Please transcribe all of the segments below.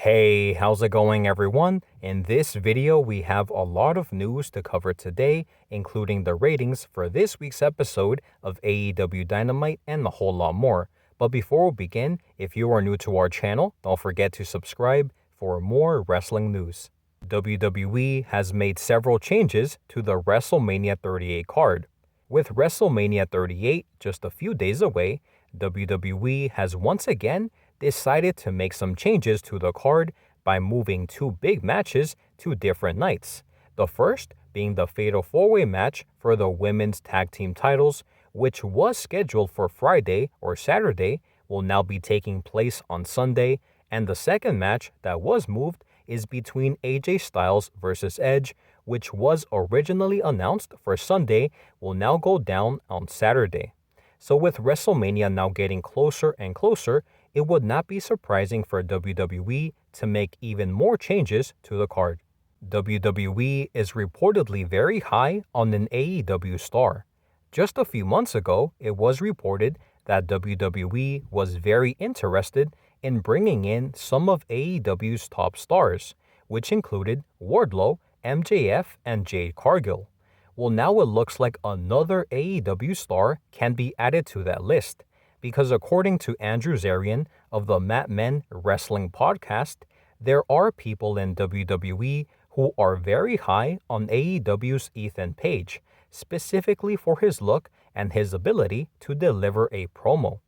Hey, how's it going everyone? In this video, we have a lot of news to cover today, including the ratings for this week's episode of AEW Dynamite and a whole lot more. But before we begin, if you are new to our channel, don't forget to subscribe for more wrestling news. WWE has made several changes to the WrestleMania 38 card. With WrestleMania 38 just a few days away, WWE has once again decided to make some changes to the card by moving two big matches to different nights. The first being the Fatal 4-Way match for the women's tag team titles, which was scheduled for Friday or Saturday, will now be taking place on Sunday, and the second match that was moved is between AJ Styles versus Edge, which was originally announced for Sunday, will now go down on Saturday. So with WrestleMania now getting closer and closer, it would not be surprising for WWE to make even more changes to the card. WWE is reportedly very high on an AEW star. Just a few months ago, it was reported that WWE was very interested in bringing in some of AEW's top stars, which included Wardlow, MJF, and Jade Cargil. Well, now it looks like another AEW star can be added to that list, because according to Andrew Zarian of the Mat Men Wrestling Podcast, there are people in WWE who are very high on AEW's Ethan Page, specifically for his look and his ability to deliver a promo.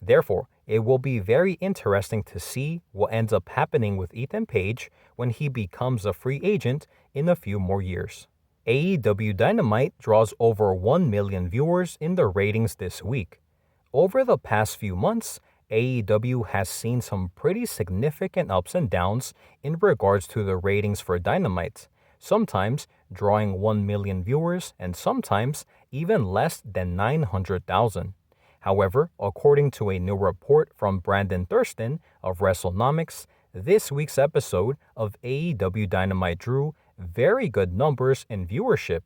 Therefore, it will be very interesting to see what ends up happening with Ethan Page when he becomes a free agent in a few more years. AEW Dynamite draws over 1 million viewers in the ratings this week. Over the past few months, AEW has seen some pretty significant ups and downs in regards to the ratings for Dynamite, sometimes drawing 1 million viewers and sometimes even less than 900,000. However, according to a new report from Brandon Thurston of WrestleNomics, this week's episode of AEW Dynamite drew very good numbers in viewership,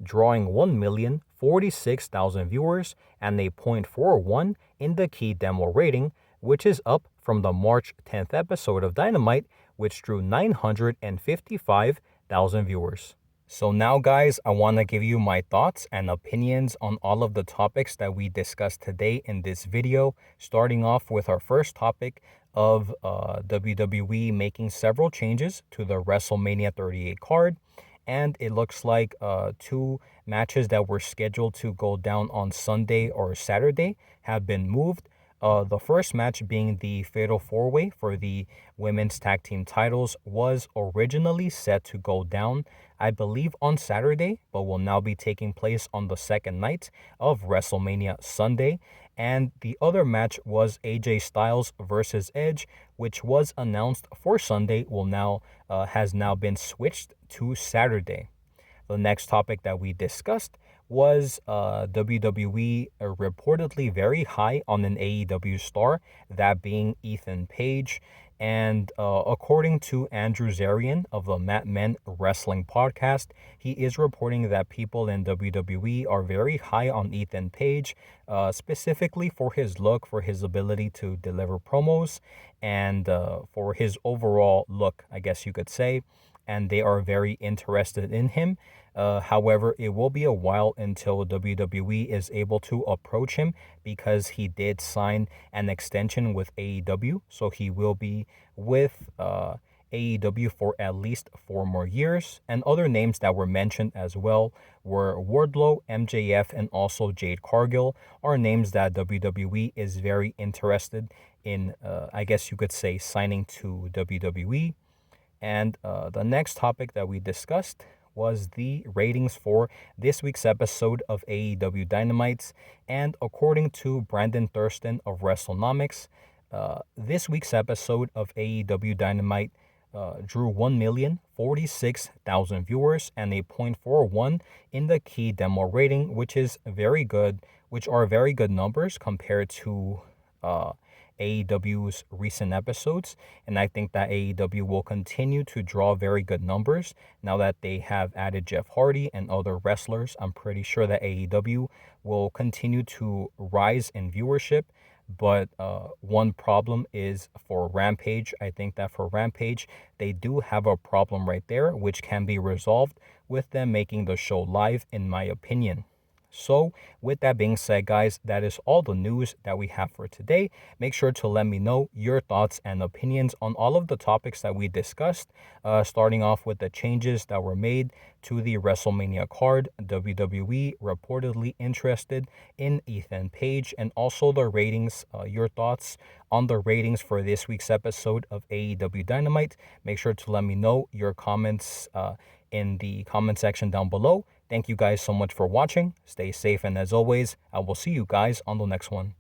drawing 1,046,000 viewers and a .41 in the key demo rating, which is up from the March 10th episode of Dynamite, which drew 955,000 viewers. So now guys, I want to give you my thoughts and opinions on all of the topics that we discussed today in this video, starting off with our first topic of WWE making several changes to the WrestleMania 38 card. And it looks like two matches that were scheduled to go down on Sunday or Saturday have been moved. The first match being the Fatal 4-Way for the women's tag team titles was originally set to go down, I believe, on Saturday, but will now be taking place on the second night of WrestleMania Sunday. And the other match was AJ Styles versus Edge, which was announced for Sunday, has now been switched to Saturday. The next topic that we discussed was WWE reportedly very high on an AEW star, that being Ethan Page. And according to Andrew Zarian of the Mat Men Wrestling Podcast, he is reporting that people in WWE are very high on Ethan Page, specifically for his look, for his ability to deliver promos, and for his overall look, I guess you could say. And they are very interested in him. However, it will be a while until WWE is able to approach him, because he did sign an extension with AEW, so he will be with AEW for at least 4 more years. And other names that were mentioned as well were Wardlow, MJF, and also Jade Cargill, are names that WWE is very interested in, I guess you could say, signing to WWE. And the next topic that we discussed was the ratings for this week's episode of AEW Dynamite. And according to Brandon Thurston of WrestleNomics, this week's episode of AEW Dynamite drew 1,046,000 viewers and a .41 in the key demo rating, which are very good numbers compared to AEW's recent episodes, and I think that AEW will continue to draw very good numbers now that they have added Jeff Hardy and other wrestlers. I'm pretty sure that AEW will continue to rise in viewership But one problem is for Rampage. I think that for Rampage, they do have a problem right there, which can be resolved with them making the show live, in my opinion. So, with that being said, guys, that is all the news that we have for today. Make sure to let me know your thoughts and opinions on all of the topics that we discussed, starting off with the changes that were made to the WrestleMania card. WWE reportedly interested in Ethan Page, and also the ratings, your thoughts on the ratings for this week's episode of AEW Dynamite. Make sure to let me know your comments in the comment section down below. Thank you guys so much for watching. Stay safe, and as always, I will see you guys on the next one.